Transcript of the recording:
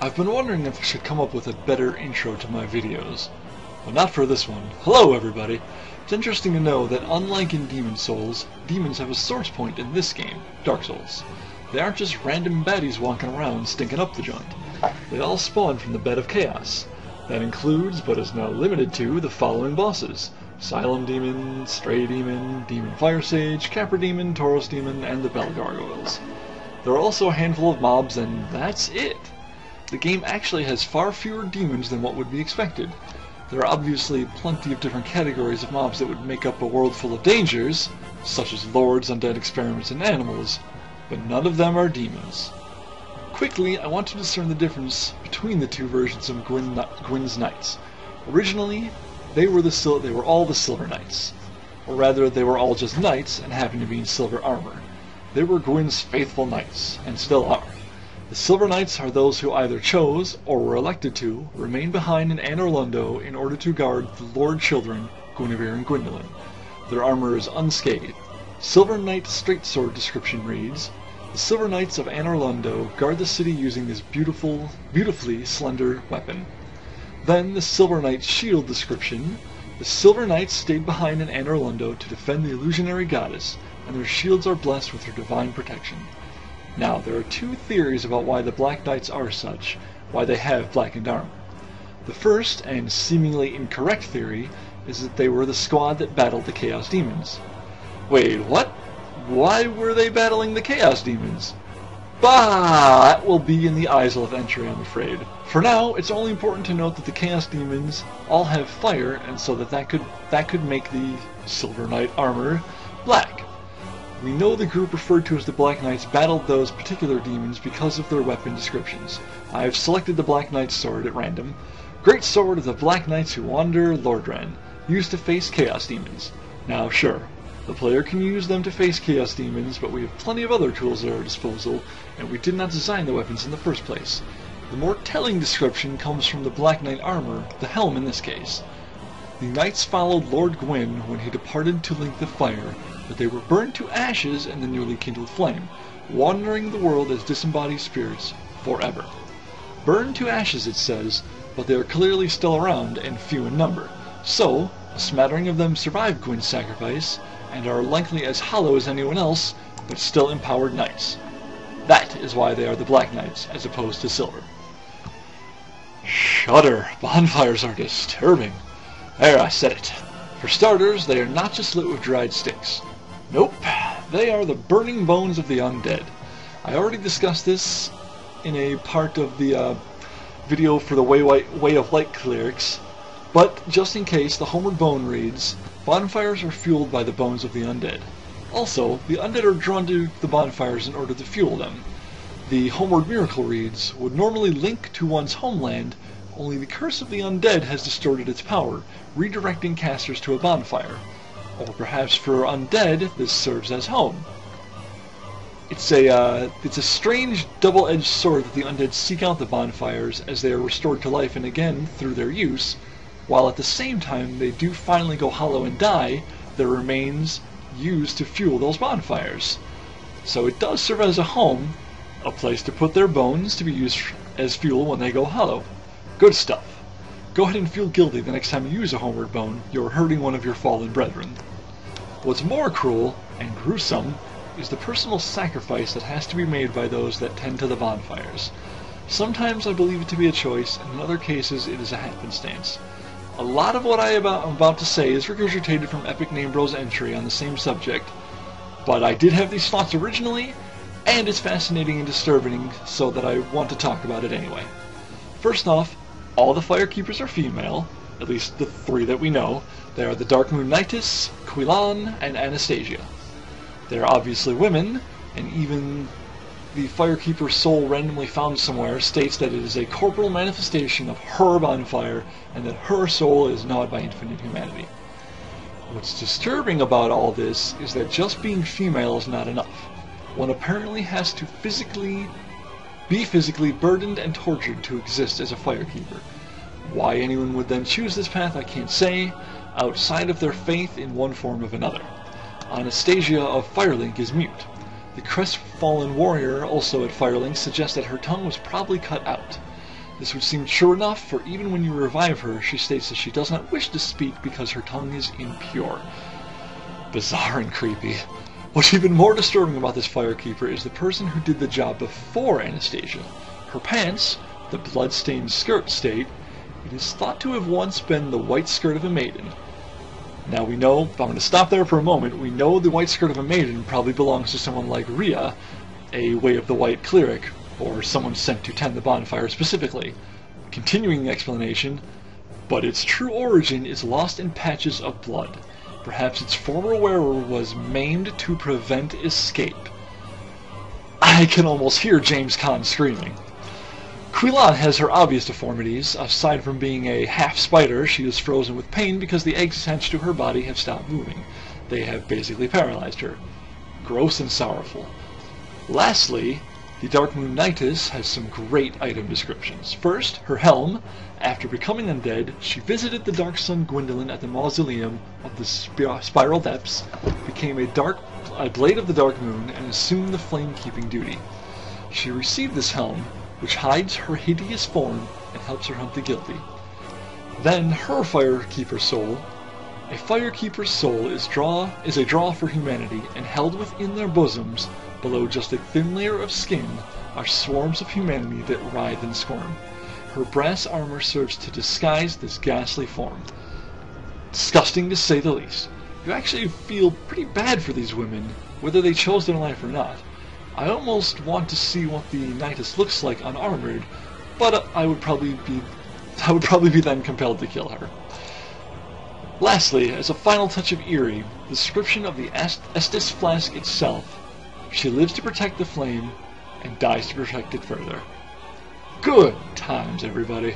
I've been wondering if I should come up with a better intro to my videos. But not for this one. Hello everybody! It's interesting to know that unlike in Demon Souls, demons have a source point in this game, Dark Souls. They aren't just random baddies walking around stinking up the joint. They all spawn from the bed of chaos. That includes, but is not limited to, the following bosses: Asylum Demon, Stray Demon, Demon Fire Sage, Capra Demon, Tauros Demon, and the Bell Gargoyles. There are also a handful of mobs, and that's it. The game actually has far fewer demons than what would be expected. There are obviously plenty of different categories of mobs that would make up a world full of dangers, such as lords, undead experiments, and animals, but none of them are demons. Quickly, I want to discern the difference between the two versions of Gwyn's Knights. Originally, they were all the Silver Knights. Or rather, they were all just knights and happened to be in silver armor. They were Gwyn's faithful knights, and still are. The Silver Knights are those who either chose, or were elected to, remain behind in Anor Londo in order to guard the Lord Children, Guinevere and Gwyndolin. Their armor is unscathed. Silver Knight Straightsword description reads, "The Silver Knights of Anor Londo guard the city using this beautifully slender weapon." Then the Silver Knight Shield description, "The Silver Knights stayed behind in Anor Londo to defend the illusionary goddess, and their shields are blessed with her divine protection." Now, there are two theories about why the Black Knights are such, why they have blackened armor. The first, and seemingly incorrect theory, is that they were the squad that battled the Chaos Demons. Wait, what? Why were they battling the Chaos Demons? Bah! That will be in the Izalith entry, I'm afraid. For now, it's only important to note that the Chaos Demons all have fire, and so that could make the Silver Knight armor black. We know the group referred to as the Black Knights battled those particular demons because of their weapon descriptions. I have selected the Black Knight's sword at random. Great sword of the Black Knights who wander Lordran, used to face Chaos Demons. Now sure, the player can use them to face Chaos Demons, but we have plenty of other tools at our disposal, and we did not design the weapons in the first place. The more telling description comes from the Black Knight armor, the helm in this case. The knights followed Lord Gwyn when he departed to link the fire, but they were burned to ashes in the newly kindled flame, wandering the world as disembodied spirits forever. Burned to ashes, it says, but they are clearly still around and few in number. So, a smattering of them survived Gwyn's sacrifice, and are likely as hollow as anyone else, but still empowered knights. That is why they are the Black Knights, as opposed to silver. Shudder! Bonfires are disturbing. There, I said it. For starters, they are not just lit with dried sticks. Nope, they are the burning bones of the undead. I already discussed this in a part of the video for the Way of Light clerics, but just in case, the Homeward Bone reads, "Bonfires are fueled by the bones of the undead." Also, the undead are drawn to the bonfires in order to fuel them. The Homeward Miracle reads, "Would normally link to one's homeland, only the curse of the undead has distorted its power, redirecting casters to a bonfire." Or perhaps for undead, this serves as home. It's a strange double-edged sword that the undead seek out the bonfires as they are restored to life and again through their use, while at the same time they do finally go hollow and die, their remains used to fuel those bonfires. So it does serve as a home, a place to put their bones to be used as fuel when they go hollow. Good stuff. Go ahead and feel guilty the next time you use a Homeward Bone, you're hurting one of your fallen brethren. What's more cruel and gruesome is the personal sacrifice that has to be made by those that tend to the bonfires. Sometimes I believe it to be a choice, and in other cases it is a happenstance. A lot of what I'm about to say is regurgitated from Epic Namebro's entry on the same subject, but I did have these thoughts originally, and it's fascinating and disturbing, so that I want to talk about it anyway. First off, all the Firekeepers are female, at least the three that we know. They are the Darkmoon Knightess, Quillan, and Anastasia. They are obviously women, and even the Firekeeper soul randomly found somewhere states that it is a corporal manifestation of her bonfire, and that her soul is gnawed by infinite humanity. What's disturbing about all this is that just being female is not enough. One apparently has to be physically burdened and tortured to exist as a Firekeeper. Why anyone would then choose this path I can't say, outside of their faith in one form or another. Anastasia of Firelink is mute. The crestfallen warrior, also at Firelink, suggests that her tongue was probably cut out. This would seem true enough, for even when you revive her, she states that she does not wish to speak because her tongue is impure. Bizarre and creepy. What's even more disturbing about this firekeeper is the person who did the job before Anastasia. Her pants, the blood-stained skirt, state, it is thought to have once been the white skirt of a maiden. Now we know, I'm going to stop there for a moment, we know the white skirt of a maiden probably belongs to someone like Rhea, a Way of the White cleric, or someone sent to tend the bonfire specifically. Continuing the explanation, but its true origin is lost in patches of blood. Perhaps its former wearer was maimed to prevent escape. I can almost hear James Caan screaming. Quillan has her obvious deformities. Aside from being a half-spider, she is frozen with pain because the eggs attached to her body have stopped moving. They have basically paralyzed her. Gross and sorrowful. Lastly, the Dark Moon Knightess has some great item descriptions. First, her helm. After becoming undead, she visited the Dark Sun Gwendolyn at the Mausoleum of the Spiral Depths, became a Blade of the Dark Moon, and assumed the flame-keeping duty. She received this helm, which hides her hideous form and helps her hunt the guilty. Then her Firekeeper soul. A Firekeeper's soul is a draw for humanity, and held within their bosoms, below just a thin layer of skin, are swarms of humanity that writhe and squirm. Her brass armor serves to disguise this ghastly form. Disgusting to say the least. You actually feel pretty bad for these women, whether they chose their life or not. I almost want to see what the Knightess looks like unarmored, but I would probably be then compelled to kill her. Lastly, as a final touch of eerie, the description of the Estus flask itself. She lives to protect the flame, and dies to protect it further. Good times, everybody.